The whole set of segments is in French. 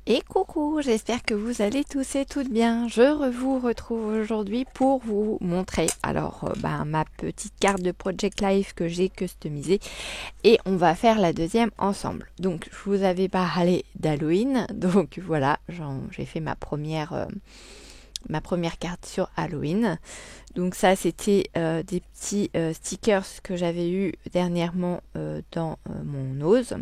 Et coucou, j'espère que vous allez tous et toutes bien. Je vous retrouve aujourd'hui pour vous montrer ma petite carte de Project Life que j'ai customisée et on va faire la deuxième ensemble. Donc je vous avais parlé d'Halloween, donc voilà, j'ai fait ma première carte sur Halloween. Donc ça c'était des petits stickers que j'avais eu dernièrement dans mon nose.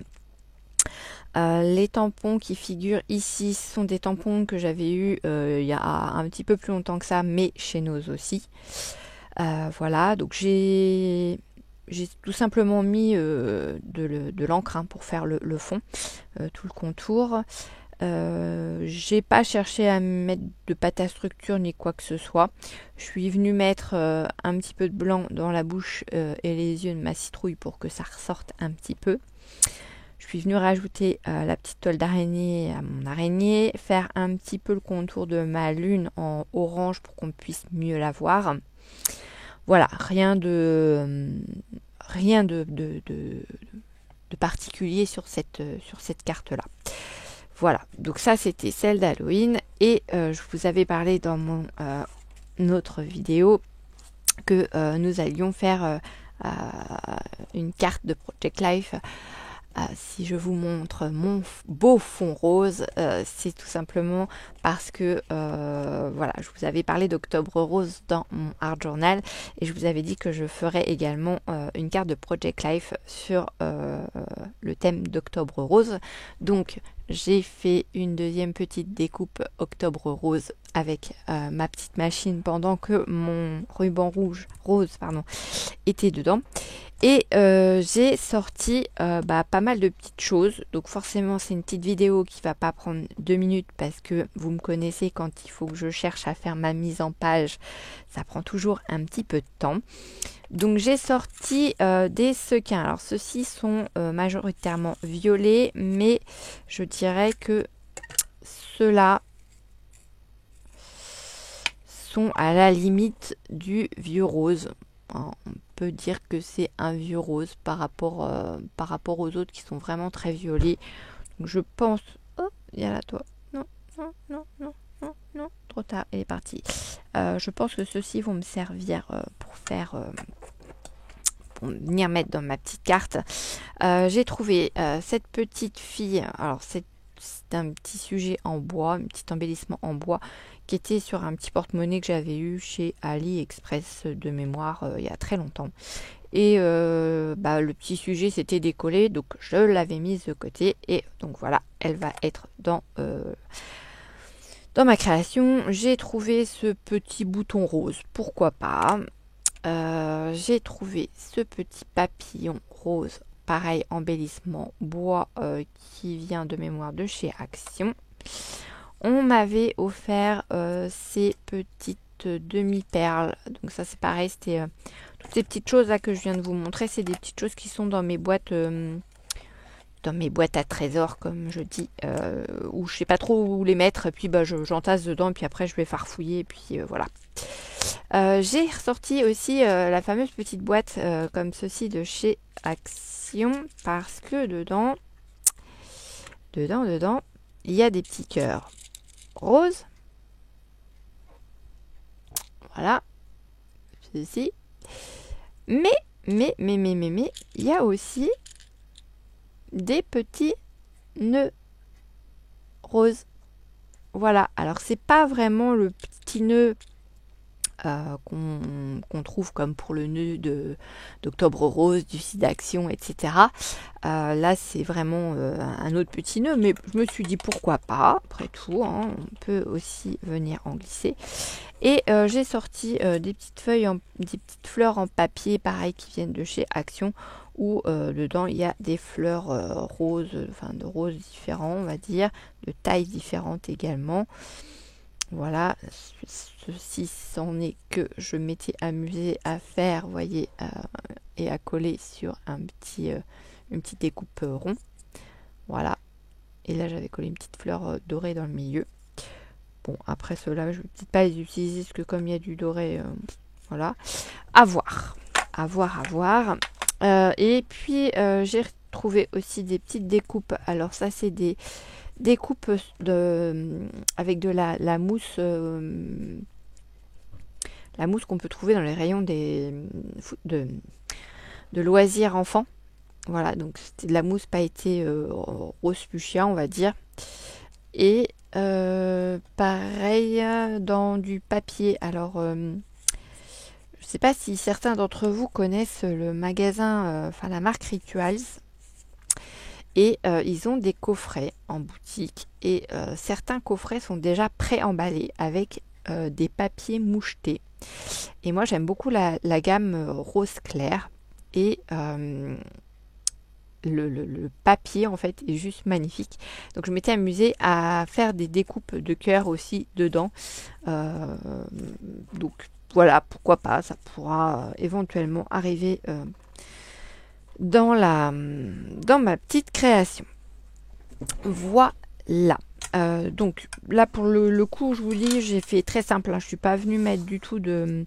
Les tampons qui figurent ici sont des tampons que j'avais eu il y a un petit peu plus longtemps que ça, mais chez Nose aussi. Voilà, donc j'ai tout simplement mis de l'encre pour faire le fond, tout le contour. J'ai pas cherché à mettre de pâte à structure ni quoi que ce soit. Je suis venue mettre un petit peu de blanc dans la bouche et les yeux de ma citrouille pour que ça ressorte un petit peu. Je suis venue rajouter la petite toile d'araignée à mon araignée, faire un petit peu le contour de ma lune en orange pour qu'on puisse mieux la voir. Voilà, rien de particulier sur cette carte-là. Voilà, donc ça c'était celle d'Halloween et je vous avais parlé dans mon autre vidéo que nous allions faire une carte de Project Life. Si je vous montre mon beau fond rose, c'est tout simplement parce que voilà, je vous avais parlé d'Octobre Rose dans mon Art Journal et je vous avais dit que je ferais également une carte de Project Life sur le thème d'Octobre Rose. Donc j'ai fait une deuxième petite découpe Octobre Rose avec ma petite machine pendant que mon ruban rose était dedans. Et j'ai sorti pas mal de petites choses. Donc forcément c'est une petite vidéo qui va pas prendre 2 minutes parce que vous me connaissez, quand il faut que je cherche à faire ma mise en page, ça prend toujours un petit peu de temps. Donc j'ai sorti des sequins. Alors ceux-ci sont majoritairement violets, mais je dirais que ceux-là sont à la limite du vieux rose. On peut dire que c'est un vieux rose par rapport aux autres qui sont vraiment très violets. Donc je pense... Oh, viens là toi. Non, non, non, non, non, non. Trop tard, elle est partie. Je pense que ceux-ci vont me servir pour venir mettre dans ma petite carte. J'ai trouvé cette petite fille. Alors c'est un petit sujet en bois, un petit embellissement en bois qui était sur un petit porte-monnaie que j'avais eu chez AliExpress de mémoire il y a très longtemps. Et le petit sujet s'était décollé, donc je l'avais mise de côté. Et donc voilà, elle va être dans ma création. J'ai trouvé ce petit bouton rose, pourquoi pas. J'ai trouvé ce petit papillon rose, pareil, embellissement bois qui vient de mémoire de chez Action. On m'avait offert ces petites demi-perles. Donc ça c'est pareil, c'était toutes ces petites choses là que je viens de vous montrer. C'est des petites choses qui sont dans mes boîtes à trésors, comme je dis, où je sais pas trop où les mettre. Et puis j'entasse dedans, et puis après je vais farfouiller, et puis voilà. J'ai ressorti aussi la fameuse petite boîte comme ceci de chez Action, parce que dedans, il y a des petits cœurs roses. Voilà, ceci. Mais, il y a aussi des petits nœuds roses. Voilà, alors c'est pas vraiment le petit nœud qu'on trouve comme pour le nœud d'Octobre Rose, du site d'Action, etc. Là, c'est vraiment un autre petit nœud, mais je me suis dit pourquoi pas, après tout, on peut aussi venir en glisser. Et j'ai sorti des petites fleurs en papier, pareil, qui viennent de chez Action, où dedans il y a des fleurs roses, de roses différents, on va dire, de tailles différentes également. Voilà, ceci c'en est que je m'étais amusée à faire, vous voyez, et à coller sur une petite découpe rond. Voilà, et là j'avais collé une petite fleur dorée dans le milieu. Bon, après cela, je ne vais peut-être pas les utiliser parce que comme il y a du doré, voilà, à voir. Et puis j'ai retrouvé aussi des petites découpes. Alors ça, c'est des découpe avec de la mousse, la mousse qu'on peut trouver dans les rayons de loisirs enfants. Voilà, donc c'était de la mousse pailletée rose fuchsia, on va dire. Et pareil dans du papier. Alors, je ne sais pas si certains d'entre vous connaissent le magasin, enfin la marque Rituals. Et ils ont des coffrets en boutique. Et certains coffrets sont déjà pré-emballés avec des papiers mouchetés. Et moi, j'aime beaucoup la gamme rose clair. Et le papier, en fait, est juste magnifique. Donc, je m'étais amusée à faire des découpes de cœur aussi dedans. Euh, donc, voilà, pourquoi pas. Ça pourra éventuellement arriver dans ma petite création. Voilà. Donc là pour le coup, je vous dis, j'ai fait très simple. Hein. Je suis pas venue mettre du tout de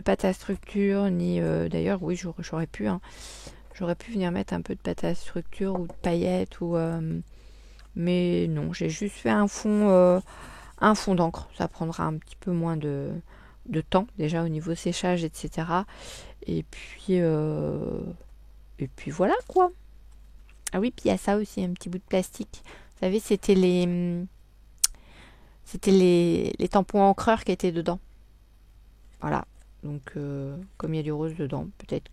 pâte à structure, ni d'ailleurs, oui, j'aurais pu. Hein. J'aurais pu venir mettre un peu de pâte à structure ou de paillettes, mais non, j'ai juste fait un fond d'encre. Ça prendra un petit peu moins de temps déjà au niveau séchage, etc. Et puis voilà quoi. Ah oui, puis il y a ça aussi, un petit bout de plastique. Vous savez, c'était les tampons encreurs qui étaient dedans. Voilà. Donc, comme il y a du rose dedans, peut-être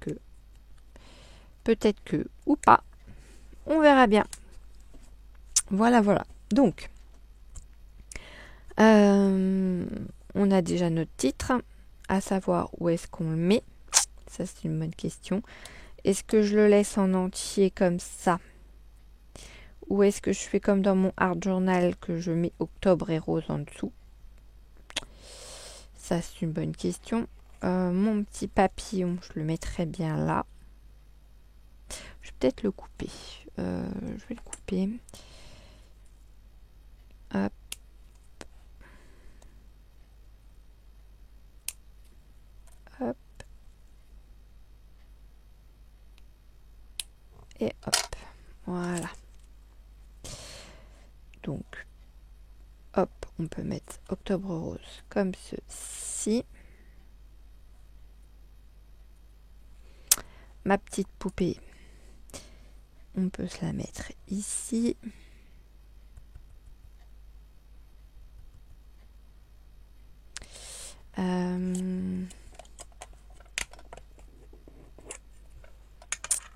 que, ou pas. On verra bien. Voilà, voilà. Donc, on a déjà notre titre, à savoir où est-ce qu'on le met. Ça, c'est une bonne question. Est-ce que je le laisse en entier comme ça? Ou est-ce que je fais comme dans mon art journal que je mets octobre et rose en dessous? Ça, c'est une bonne question. Mon petit papillon, je le mettrai bien là. Je vais peut-être le couper. Je vais le couper. Hop. Hop. Et hop. Voilà. Donc, hop, on peut mettre octobre rose comme ceci. Ma petite poupée, on peut se la mettre ici.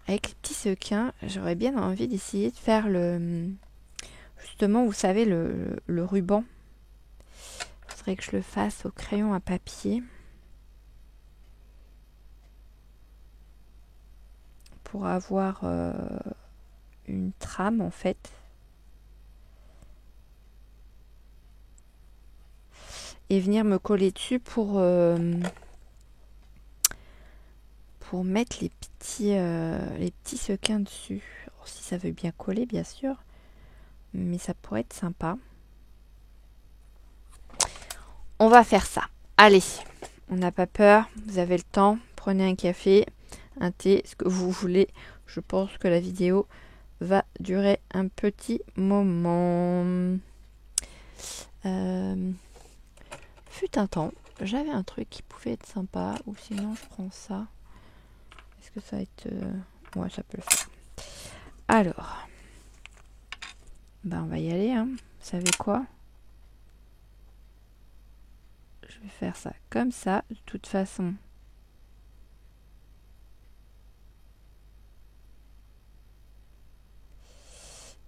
Avec les petits sequins, j'aurais bien envie d'essayer de faire justement, vous savez, le ruban. Il faudrait que je le fasse au crayon à papier. Pour avoir une trame en fait. Et venir me coller dessus pour mettre les petits sequins dessus. Alors, si ça veut bien coller, bien sûr. Mais ça pourrait être sympa. On va faire ça. Allez, on n'a pas peur. Vous avez le temps. Prenez un café, un thé, ce que vous voulez. Je pense que la vidéo va durer un petit moment. Fut un temps, j'avais un truc qui pouvait être sympa. Ou sinon, je prends ça. Est-ce que ça va être... Ouais, ça peut le faire. Alors, on va y aller. Hein. Vous savez quoi? Je vais faire ça comme ça. De toute façon,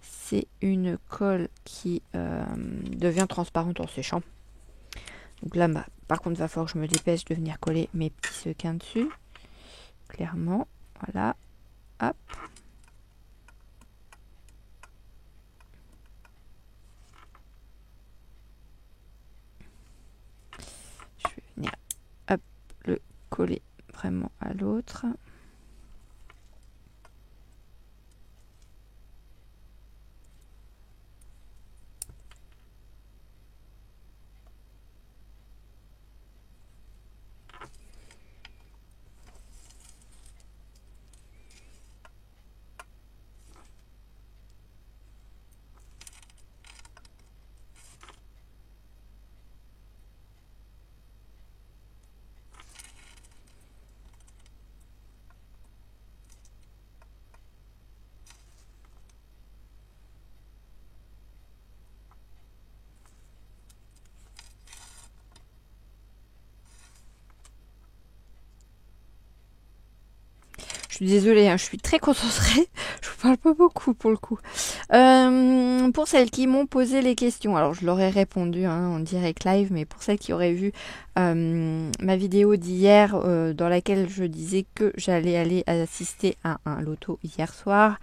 c'est une colle qui devient transparente en séchant. Donc là, par contre, il va falloir que je me dépêche de venir coller mes petits sequins dessus. Clairement, voilà. Hop. Je vais venir, hop, le coller vraiment à l'autre. Je suis désolée, hein, je suis très concentrée. Je vous parle pas beaucoup pour le coup. Pour celles qui m'ont posé les questions, alors je leur ai répondu hein, en direct live, mais pour celles qui auraient vu ma vidéo d'hier dans laquelle je disais que j'allais aller assister à un loto hier soir,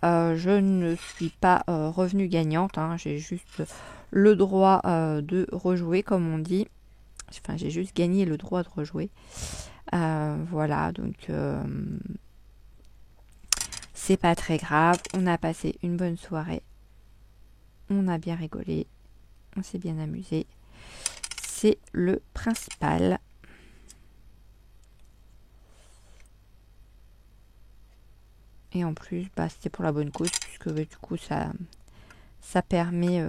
je ne suis pas revenue gagnante. Hein, j'ai juste le droit de rejouer, comme on dit. Enfin, j'ai juste gagné le droit de rejouer. Voilà, donc c'est pas très grave. On a passé une bonne soirée. On a bien rigolé. On s'est bien amusé. C'est le principal. Et en plus, bah, c'était pour la bonne cause, puisque bah, du coup, ça permet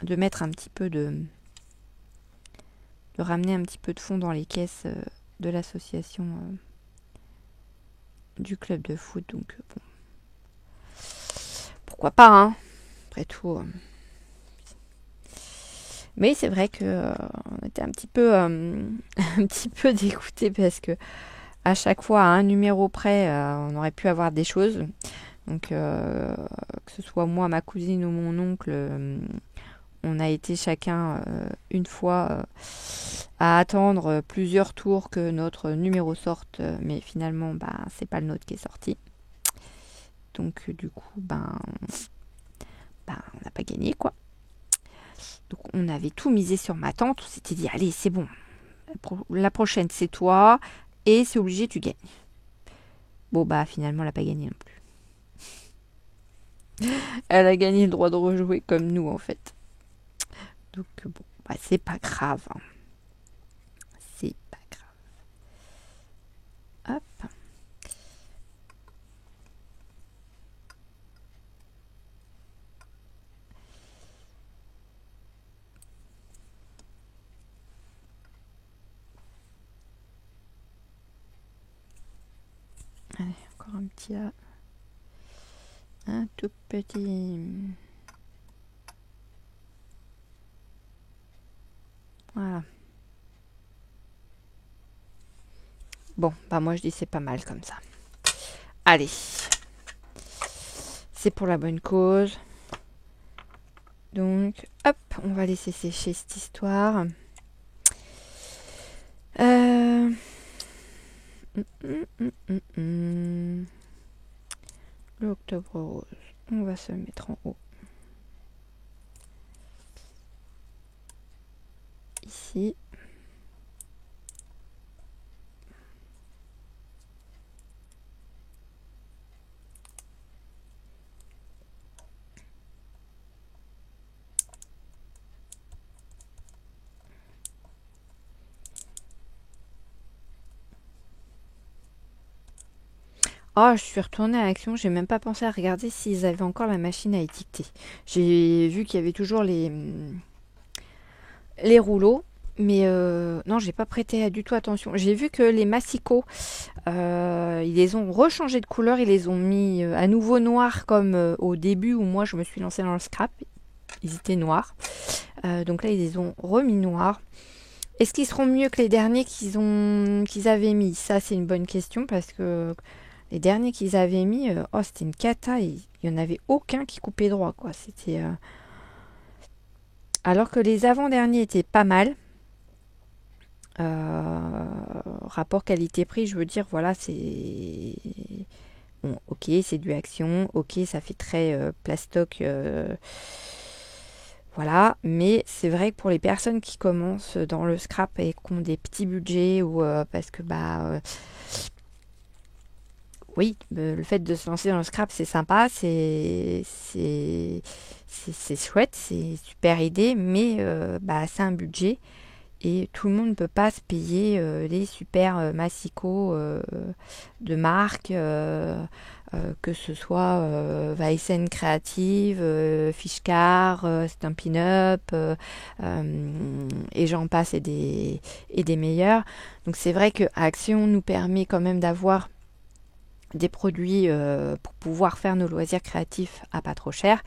de mettre un petit peu de ramener un petit peu de fonds dans les caisses de l'association du club de foot. Donc, bon. Pourquoi pas, hein, après tout. Mais c'est vrai que on était un petit peu dégoûtés parce que à chaque fois, à un numéro près, on aurait pu avoir des choses. Donc, que ce soit moi, ma cousine ou mon oncle, on a été chacun une fois à attendre plusieurs tours que notre numéro sorte, mais finalement, bah, c'est pas le nôtre qui est sorti. Donc, du coup, on n'a pas gagné, quoi. Donc, on avait tout misé sur ma tante. On s'était dit, allez, c'est bon. La prochaine, c'est toi. Et c'est obligé, tu gagnes. Bon, bah, finalement, elle n'a pas gagné non plus. Elle a gagné le droit de rejouer comme nous, en fait. Donc, bon, bah, c'est pas grave. Hein. C'est pas grave. Hop. Allez, encore un petit là. Un tout petit. Voilà. Bon, bah moi je dis c'est pas mal comme ça. Allez. C'est pour la bonne cause. Donc, hop, on va laisser sécher cette histoire. L'octobre rose, on va se le mettre en haut. Ici. Oh, je suis retournée à Action, j'ai même pas pensé à regarder s'ils avaient encore la machine à étiqueter. J'ai vu qu'il y avait toujours les rouleaux, mais non, j'ai pas prêté du tout attention. J'ai vu que les massicots, ils les ont rechangés de couleur, ils les ont mis à nouveau noirs comme au début où moi je me suis lancée dans le scrap. Ils étaient noirs. Donc là, ils les ont remis noirs. Est-ce qu'ils seront mieux que les derniers qu'ils avaient mis? Ça, c'est une bonne question parce que les derniers qu'ils avaient mis, c'était une cata. Il n'y en avait aucun qui coupait droit, quoi. C'était alors que les avant-derniers étaient pas mal. Rapport qualité-prix, je veux dire, voilà, c'est bon, ok, c'est du Action, ok, ça fait très plastoc. Voilà, mais c'est vrai que pour les personnes qui commencent dans le scrap et qui ont des petits budgets ou parce que oui, le fait de se lancer dans le scrap c'est sympa, c'est chouette, c'est super idée, mais c'est un budget et tout le monde ne peut pas se payer les super massicots de marque. Que ce soit Weissen Creative, Fishcar, Stampin' Up, et j'en passe et des meilleurs. Donc c'est vrai que Action nous permet quand même d'avoir des produits pour pouvoir faire nos loisirs créatifs à pas trop cher.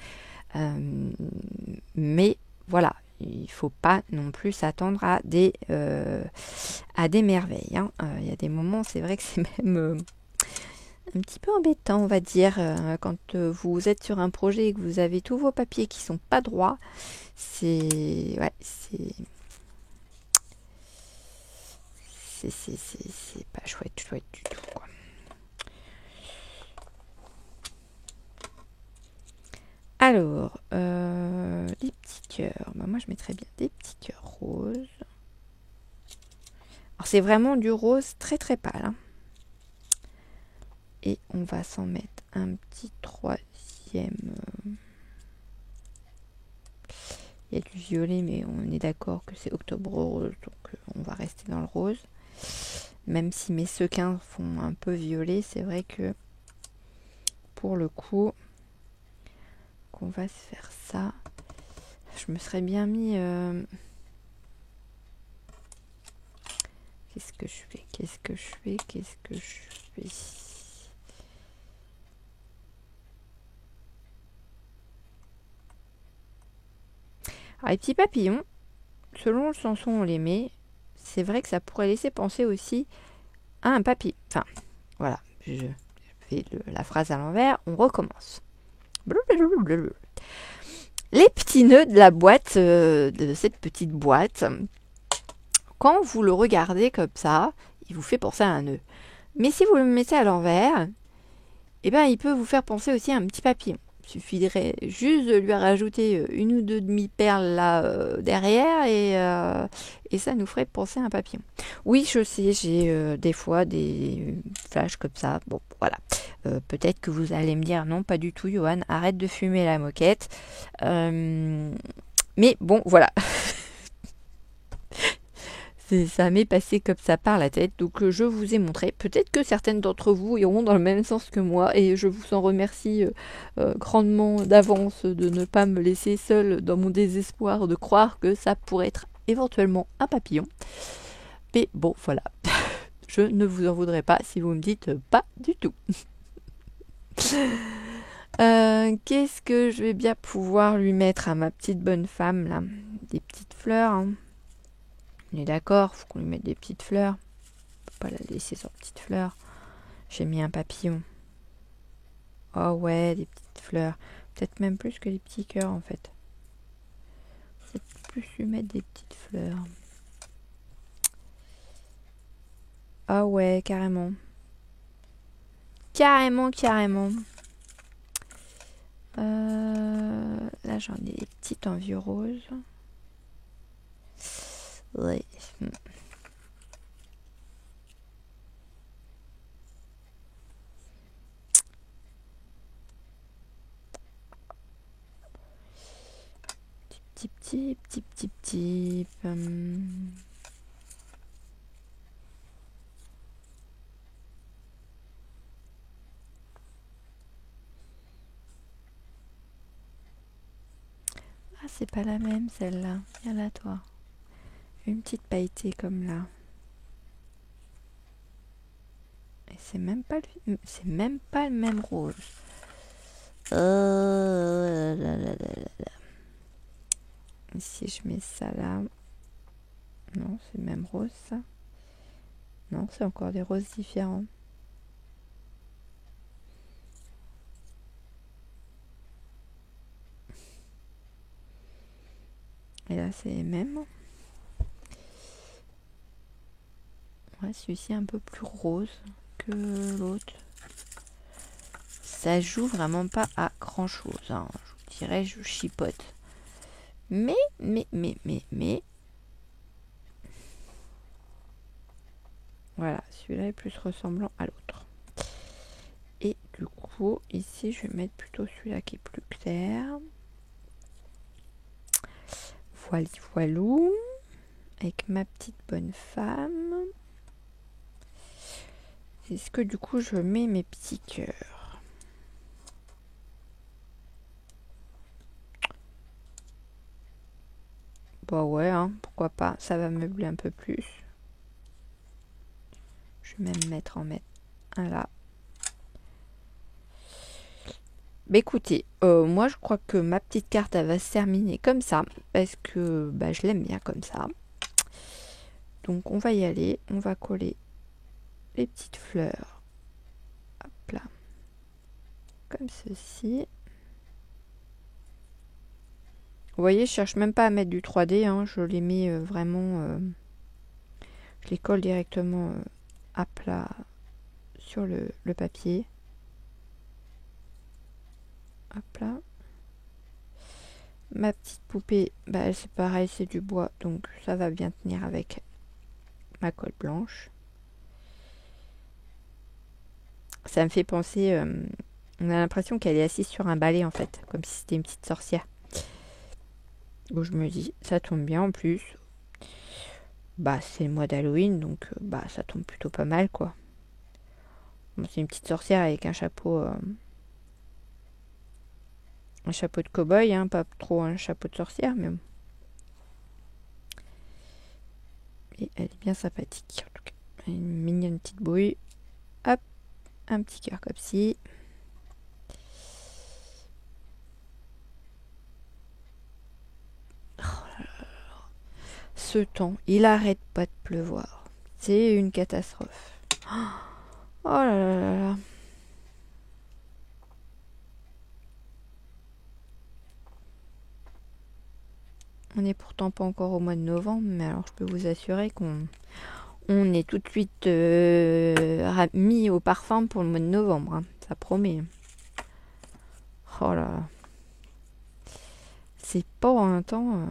Mais voilà, il ne faut pas non plus s'attendre à des merveilles. Hein. Il y a des moments, c'est vrai que c'est même Un petit peu embêtant, on va dire, quand vous êtes sur un projet et que vous avez tous vos papiers qui sont pas droits. C'est... Ouais, c'est pas chouette du tout, quoi. Alors, les petits cœurs. Bah, moi, je mettrais bien des petits cœurs roses. Alors, c'est vraiment du rose très très pâle. Hein. Et on va s'en mettre un petit troisième. Il y a du violet, mais on est d'accord que c'est octobre rose, donc on va rester dans le rose. Même si mes sequins font un peu violet, c'est vrai que pour le coup, qu'on va se faire ça. Je me serais bien mis... Qu'est-ce que je fais? Alors, les petits papillons, selon le sens où on les met, c'est vrai que ça pourrait laisser penser aussi à un papillon. Enfin, voilà, je fais la phrase à l'envers, on recommence. Les petits nœuds de la boîte, de cette petite boîte, quand vous le regardez comme ça, il vous fait penser à un nœud. Mais si vous le mettez à l'envers, eh ben, il peut vous faire penser aussi à un petit papillon. Il suffirait juste de lui rajouter une ou deux demi-perles là derrière et ça nous ferait penser à un papillon. Oui, je sais, j'ai des fois des flashs comme ça. Bon, voilà. Peut-être que vous allez me dire non, pas du tout, Johan, arrête de fumer la moquette. Mais bon, voilà. Ça m'est passé comme ça par la tête, donc je vous ai montré. Peut-être que certaines d'entre vous iront dans le même sens que moi, et je vous en remercie grandement d'avance de ne pas me laisser seule dans mon désespoir de croire que ça pourrait être éventuellement un papillon. Mais bon, voilà. Je ne vous en voudrais pas si vous me dites pas du tout. Qu'est-ce que je vais bien pouvoir lui mettre à ma petite bonne femme, là? Des petites fleurs, hein. On est d'accord, faut qu'on lui mette des petites fleurs. On peut pas la laisser sans petites fleurs. J'ai mis un papillon. Oh ouais, des petites fleurs. Peut-être même plus que les petits cœurs en fait. Peut-être plus lui mettre des petites fleurs. Ah ouais, carrément. Carrément. Là j'en ai des petites en vieux rose. Ouais. Petit. Ah, c'est pas la même celle-là. Viens là, toi. Une petite pailletée comme là. Et c'est même pas le même rose. Et si je mets ça là. Non, c'est le même rose ça. Non, c'est encore des roses différents. Et là, c'est les mêmes. Ouais, celui-ci est un peu plus rose que l'autre. Ça joue vraiment pas à grand chose. Hein. Je vous dirais, je chipote. Mais. Voilà, celui-là est plus ressemblant à l'autre. Et du coup, ici, je vais mettre plutôt celui-là qui est plus clair. Voilou. Avec ma petite bonne femme. Est-ce que du coup, je mets mes petits cœurs? Bah ouais, hein, pourquoi pas. Ça va meubler un peu plus. Je vais même mettre un là. Bah écoutez, moi je crois que ma petite carte elle va se terminer comme ça. Parce que bah, je l'aime bien comme ça. Donc on va y aller. On va coller les petites fleurs là, comme ceci. Vous voyez, je cherche même pas à mettre du 3D, hein, je les mets vraiment, je les colle directement à plat sur le papier. Hop là. Ma petite poupée, bah, c'est pareil, c'est du bois, donc ça va bien tenir avec ma colle blanche. Ça me fait penser, on a l'impression qu'elle est assise sur un balai en fait, comme si c'était une petite sorcière. Où je me dis, ça tombe bien en plus. Bah, c'est le mois d'Halloween, donc bah, ça tombe plutôt pas mal quoi. Bon, c'est une petite sorcière avec un chapeau de cow-boy, hein, pas trop un chapeau de sorcière, mais bon. Et elle est bien sympathique en tout cas. Une mignonne petite bouille. Hop, un petit cœur comme ci. Ce temps, il arrête pas de pleuvoir. C'est une catastrophe. Oh là là là là. On n'est pourtant pas encore au mois de novembre, mais alors je peux vous assurer qu'on est tout de suite mis au parfum pour le mois de novembre. Hein. Ça promet. Oh là là. C'est pas un temps...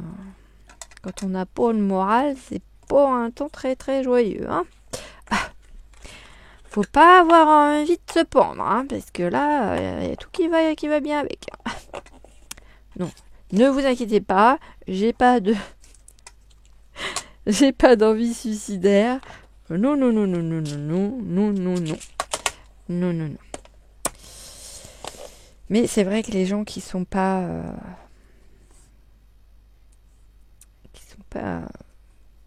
quand on n'a pas le moral, c'est pas un temps très très joyeux. Hein. Faut pas avoir envie de se pendre, hein, parce que là, il y a tout qui va bien avec. Non, ne vous inquiétez pas, j'ai pas d'envie suicidaire. Non, non, non, non, non, non, non, non, non, non, non, non, non. Mais c'est vrai que les gens qui sont pas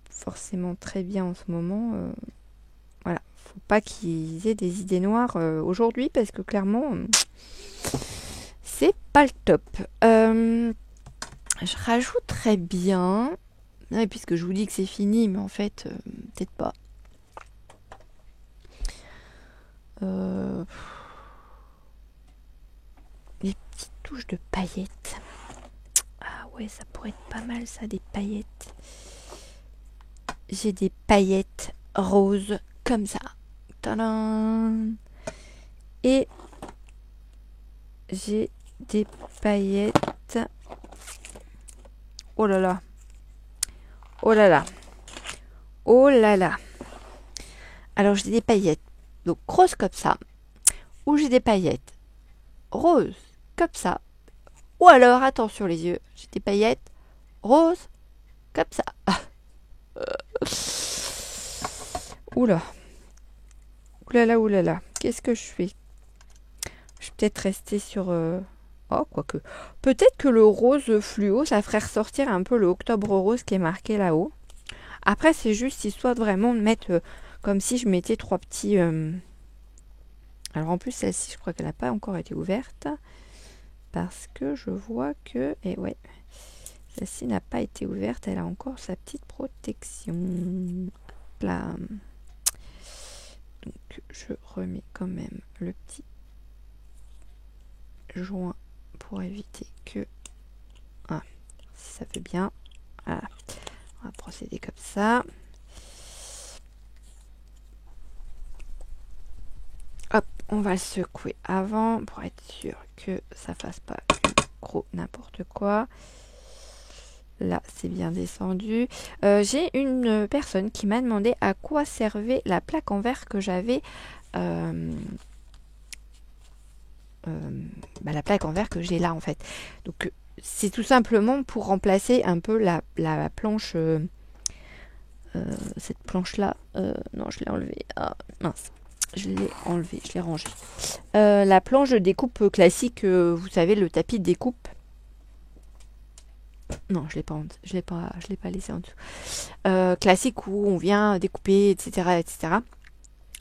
forcément très bien en ce moment, voilà, faut pas qu'ils aient des idées noires aujourd'hui parce que clairement, c'est pas le top. Je rajouterais bien, puisque je vous dis que c'est fini, mais en fait, peut-être pas. Des petites touches de paillettes. Ah ouais, ça pourrait être pas mal ça, des paillettes. J'ai des paillettes roses comme ça. Tadam! Et j'ai des paillettes. Oh là là. Oh là là. Oh là là. Alors j'ai des paillettes donc roses comme ça. Ou j'ai des paillettes roses comme ça. Ou alors, attention les yeux, j'ai des paillettes roses comme ça. Oula. Oulala, oulala. Qu'est-ce que je fais? Je vais peut-être rester sur... Oh, quoique. Peut-être que le rose fluo, ça ferait ressortir un peu le octobre rose qui est marqué là-haut. Après, c'est juste histoire de vraiment de mettre... comme si je mettais 3 petits... Alors en plus, celle-ci, je crois qu'elle n'a pas encore été ouverte. Parce que je vois que... Et ouais, celle-ci n'a pas été ouverte. Elle a encore sa petite protection. Là. Donc, je remets quand même le petit joint pour éviter que... Ah, si ça fait bien. Voilà. On va procéder comme ça. Hop, on va le secouer avant pour être sûr que ça fasse pas gros n'importe quoi. Là, c'est bien descendu. J'ai une personne qui m'a demandé à quoi servait la plaque en verre que j'avais. La plaque en verre que j'ai là en fait. Donc c'est tout simplement pour remplacer un peu la planche. Cette planche là. Non, je l'ai enlevée. Ah mince. Je l'ai enlevée, je l'ai rangée. La planche de découpe classique, vous savez, le tapis de découpe. Non, je l'ai pas laissé en dessous. Classique où on vient découper, etc., etc.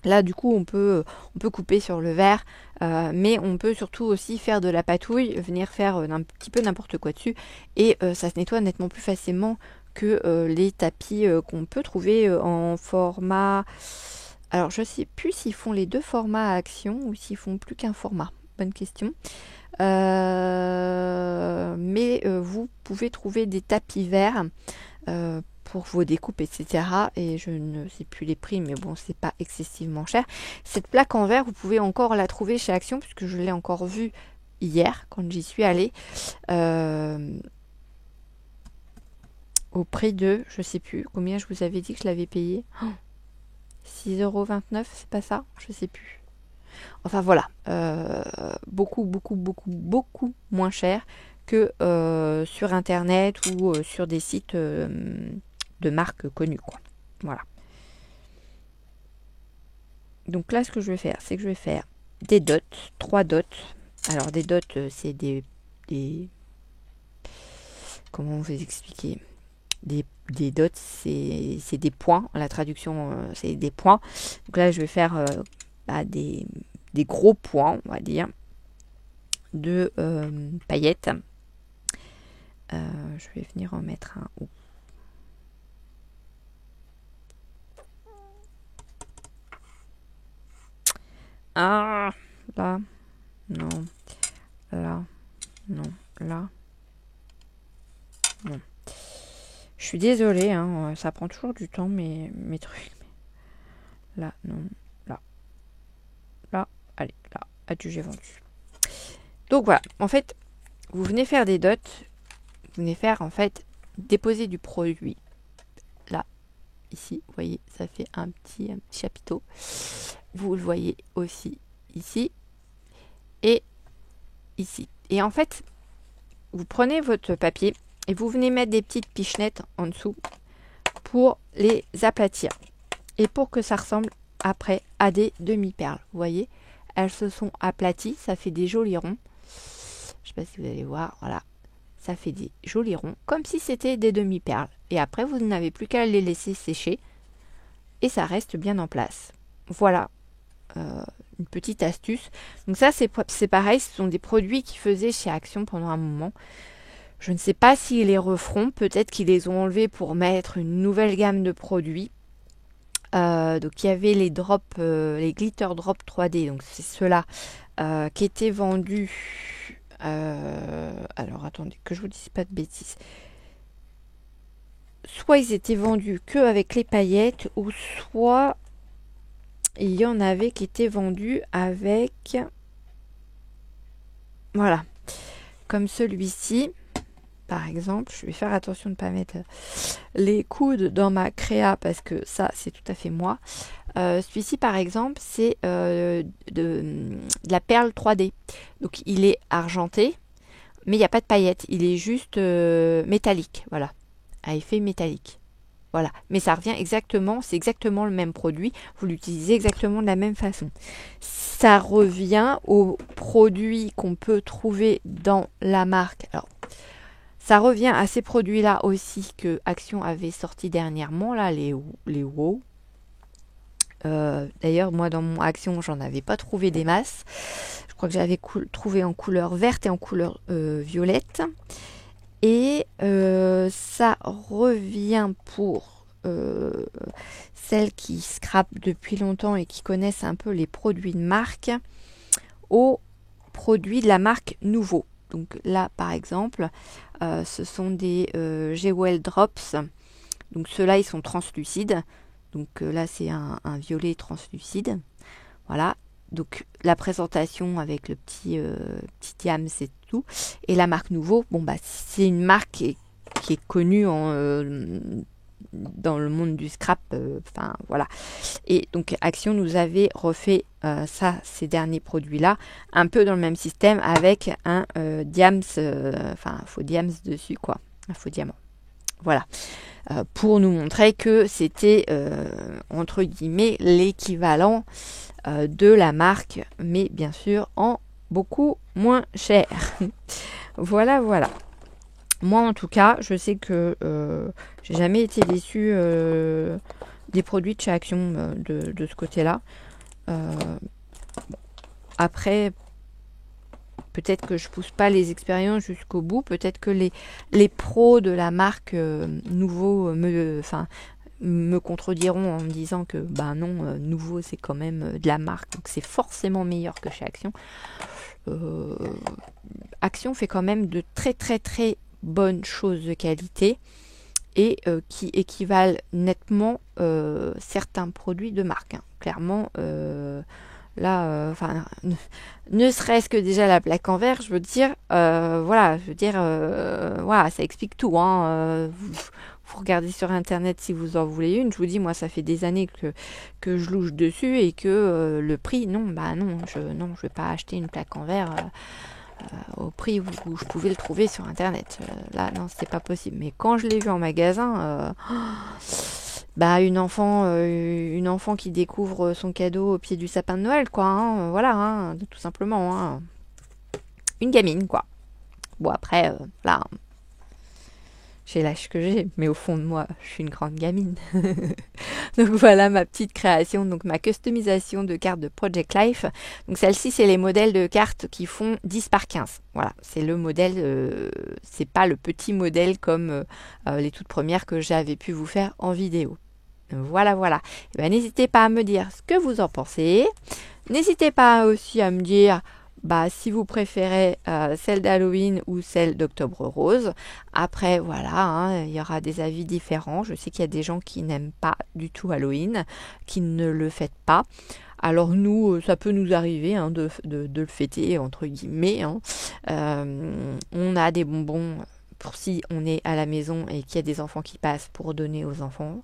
Là, du coup, on peut couper sur le verre, mais on peut surtout aussi faire de la patouille, venir faire un petit peu n'importe quoi dessus, et ça se nettoie nettement plus facilement que les tapis qu'on peut trouver en format Alors, je sais plus s'ils font les deux formats à Action ou s'ils font plus qu'un format. Bonne question. Mais vous pouvez trouver des tapis verts pour vos découpes, etc. Et je ne sais plus les prix, mais bon, c'est pas excessivement cher. Cette plaque en verre, vous pouvez encore la trouver chez Action, puisque je l'ai encore vue hier, quand j'y suis allée. Au prix de, je sais plus, combien je vous avais dit que je l'avais payé. 6,29 €, c'est pas ça? Je sais plus. Enfin voilà, beaucoup, beaucoup, beaucoup, beaucoup moins cher que sur internet ou sur des sites de marques connues, quoi. Voilà. Donc là, ce que je vais faire, c'est que je vais faire des dots, 3 dots. Alors des dots, c'est des comment vous expliquer? Des dots, c'est des points. La traduction, c'est des points. Donc là, je vais faire des gros points, on va dire, de paillettes. Je vais venir en mettre un. Ah, là, non, là, non, là, non. Je suis désolée, hein, ça prend toujours du temps, mes trucs. Là, non, là, là, allez, là, adjugé vendu. Donc voilà, en fait, vous venez faire des dots, vous venez faire, en fait, déposer du produit. Là, ici, vous voyez, ça fait un petit chapiteau. Vous le voyez aussi ici et ici. Et en fait, vous prenez votre papier et vous venez mettre des petites pichenettes en dessous pour les aplatir. Et pour que ça ressemble après à des demi-perles. Vous voyez, elles se sont aplaties, ça fait des jolis ronds. Je ne sais pas si vous allez voir, voilà. Ça fait des jolis ronds, comme si c'était des demi-perles. Et après, vous n'avez plus qu'à les laisser sécher. Et ça reste bien en place. Voilà. Une petite astuce. Donc ça, c'est pareil, ce sont des produits qu'ils faisaient chez Action pendant un moment. Je ne sais pas s'ils les referont, peut-être qu'ils les ont enlevés pour mettre une nouvelle gamme de produits. Donc il y avait les drops, les glitter drop 3D, donc c'est ceux-là qui étaient vendus. Alors attendez, que je vous dise pas de bêtises. Soit ils étaient vendus que avec les paillettes, ou soit il y en avait qui étaient vendus avec, voilà, comme celui-ci. Par exemple, je vais faire attention de ne pas mettre les coudes dans ma créa parce que ça, c'est tout à fait moi. Celui-ci, par exemple, c'est de la perle 3D. Donc, il est argenté, mais il n'y a pas de paillettes. Il est juste métallique, voilà, à effet métallique. Voilà, mais ça revient exactement, c'est exactement le même produit, vous l'utilisez exactement de la même façon. Ça revient aux produits qu'on peut trouver dans la marque. Alors, ça revient à ces produits-là aussi que Action avait sorti dernièrement, là, les WOW. D'ailleurs, moi, dans mon Action, j'en avais pas trouvé des masses. Je crois que j'avais trouvé en couleur verte et en couleur violette. Et ça revient pour celles qui scrapent depuis longtemps et qui connaissent un peu les produits de marque aux produits de la marque Nouveau. Donc là, par exemple, ce sont des G-Well Drops. Donc ceux-là, ils sont translucides. Donc là, c'est un violet translucide. Voilà. Donc la présentation avec le petit diam, c'est tout. Et la marque Nouveau, bon bah c'est une marque qui est connue dans le monde du scrap. Enfin voilà. Et donc Action nous avait refait ces derniers produits-là, un peu dans le même système avec un diams, enfin un faux diams dessus quoi, un faux diamant. Voilà. Pour nous montrer que c'était entre guillemets l'équivalent de la marque, mais bien sûr en beaucoup moins cher. Voilà, voilà. Moi, en tout cas, je sais que j'ai jamais été déçue des produits de chez Action de ce côté-là. Après, peut-être que je pousse pas les expériences jusqu'au bout. Peut-être que les pros de la marque Nouveau me contrediront en me disant que non, Nouveau c'est quand même de la marque, donc c'est forcément meilleur que chez Action. Action fait quand même de très très très bonnes choses de qualité et qui équivalent nettement certains produits de marque. Clairement, là, ne serait-ce que déjà la plaque en verre, je veux dire, voilà, ça explique tout. Vous regardez sur internet si vous en voulez une. Je vous dis, moi, ça fait des années que je louche dessus et que le prix, non, je vais pas acheter une plaque en verre au prix où je pouvais le trouver sur internet. Là, non, c'était pas possible. Mais quand je l'ai vu en magasin, une enfant qui découvre son cadeau au pied du sapin de Noël, quoi. Voilà, tout simplement. Une gamine, quoi. Bon, après, là, j'ai l'âge que j'ai, mais au fond de moi, je suis une grande gamine. Donc voilà ma petite création, donc ma customisation de cartes de Project Life. Donc celle-ci, c'est les modèles de cartes qui font 10 par 15. Voilà, c'est le modèle, c'est pas le petit modèle comme les toutes premières que j'avais pu vous faire en vidéo. Voilà. N'hésitez pas à me dire ce que vous en pensez. N'hésitez pas aussi à me dire si vous préférez celle d'Halloween ou celle d'Octobre Rose. Après, voilà, il y aura des avis différents. Je sais qu'il y a des gens qui n'aiment pas du tout Halloween, qui ne le fêtent pas. Alors nous, ça peut nous arriver de le fêter, entre guillemets. On a des bonbons pour si on est à la maison et qu'il y a des enfants qui passent pour donner aux enfants.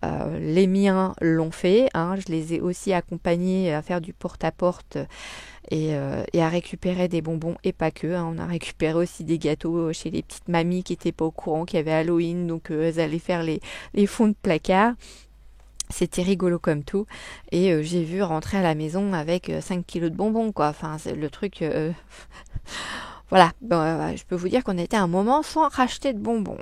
Les miens l'ont fait. Je les ai aussi accompagnés à faire du porte-à-porte et à récupérer des bonbons et pas que. On a récupéré aussi des gâteaux chez les petites mamies qui n'étaient pas au courant qu'il y avait Halloween, donc elles allaient faire les fonds de placard. C'était rigolo comme tout. Et j'ai vu rentrer à la maison avec 5 kilos de bonbons, quoi. Enfin, c'est le truc... Voilà, je peux vous dire qu'on était un moment sans racheter de bonbons.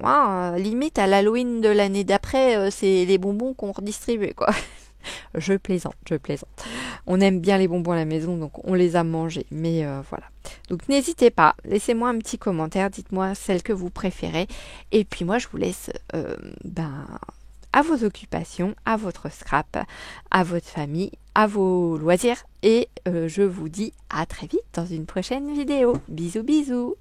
Limite, à l'Halloween de l'année d'après, c'est les bonbons qu'on redistribuait, quoi. Je plaisante. On aime bien les bonbons à la maison, donc on les a mangés. Mais voilà. Donc n'hésitez pas, laissez-moi un petit commentaire, dites-moi celle que vous préférez. Et puis moi, je vous laisse à vos occupations, à votre scrap, à votre famille, à vos loisirs. Et je vous dis à très vite dans une prochaine vidéo. Bisous.